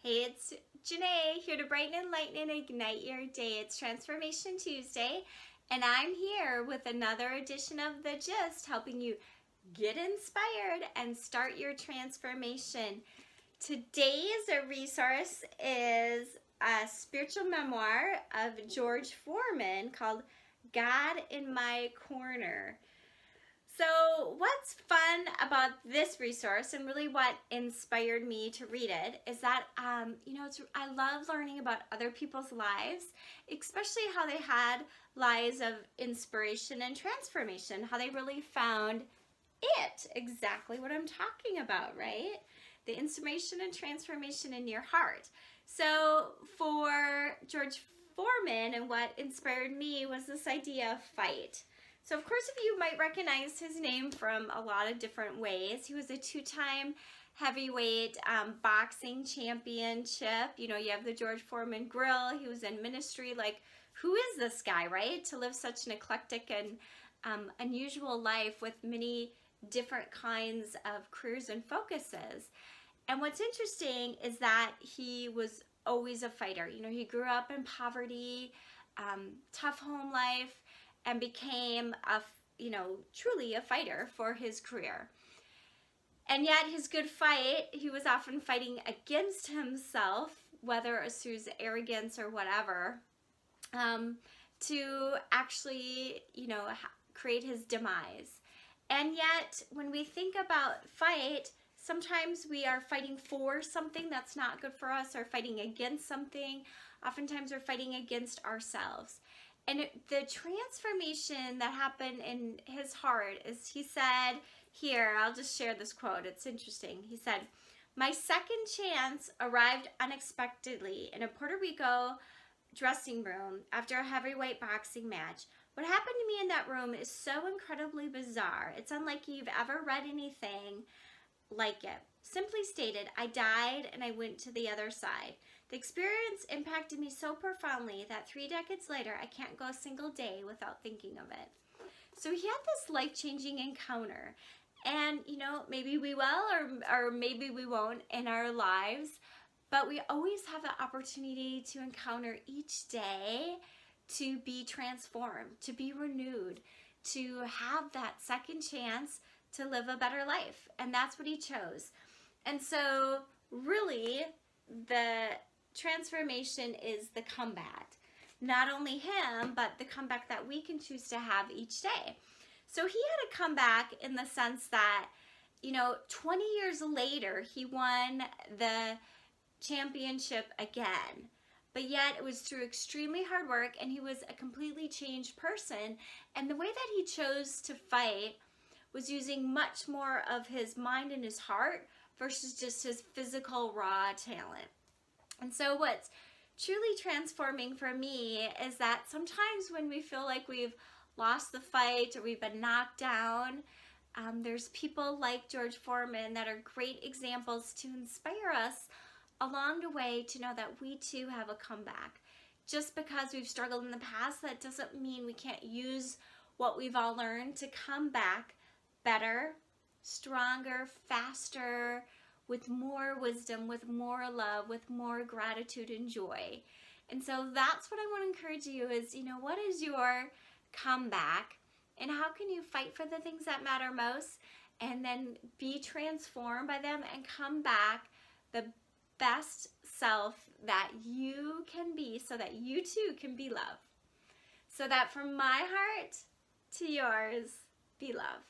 Hey, it's Janae here to brighten and lighten and ignite your day. It's Transformation Tuesday, and I'm here with another edition of The Gist, helping you get inspired and start your transformation. Today's resource is a spiritual memoir of George Foreman called God in My Corner. So what's fun about this resource, and really what inspired me to read it, is that I love learning about other people's lives, especially how they had lives of inspiration and transformation, how they really found it, exactly what I'm talking about, right? The inspiration and transformation in your heart. So for George Foreman, and what inspired me was this idea of fight. So of course, if you might recognize his name from a lot of different ways. He was a two-time heavyweight boxing championship. You know, you have the George Foreman grill. He was in ministry. Like, who is this guy, right? To live such an eclectic and unusual life with many different kinds of careers and focuses. And what's interesting is that he was always a fighter. You know, he grew up in poverty, tough home life, and became truly a fighter for his career. And yet his good fight, he was often fighting against himself, whether it was through his arrogance or whatever, to actually, create his demise. And yet when we think about fight, sometimes we are fighting for something that's not good for us, or fighting against something. Oftentimes we're fighting against ourselves. And the transformation that happened in his heart is, he said, here, I'll just share this quote. It's interesting. He said, "My second chance arrived unexpectedly in a Puerto Rico dressing room after a heavyweight boxing match. What happened to me in that room is so incredibly bizarre. It's unlike you've ever read anything like it. Simply stated, I died and I went to the other side. The experience impacted me so profoundly that 3 decades later, I can't go a single day without thinking of it." So he had this life-changing encounter. And, maybe we will, or maybe we won't in our lives, but we always have the opportunity to encounter each day to be transformed, to be renewed, to have that second chance to live a better life. And that's what he chose. And so really, the transformation is the comeback. Not only him, but the comeback that we can choose to have each day. So he had a comeback in the sense that, 20 years later, he won the championship again. But yet it was through extremely hard work, and he was a completely changed person. And the way that he chose to fight was using much more of his mind and his heart versus just his physical raw talent. And so what's truly transforming for me is that sometimes when we feel like we've lost the fight or we've been knocked down, there's people like George Foreman that are great examples to inspire us along the way to know that we too have a comeback. Just because we've struggled in the past, that doesn't mean we can't use what we've all learned to come back better, stronger, faster, with more wisdom, with more love, with more gratitude and joy. And so that's what I want to encourage you is, what is your comeback, and how can you fight for the things that matter most, and then be transformed by them and come back the best self that you can be, so that you too can be love. So that from my heart to yours, be love.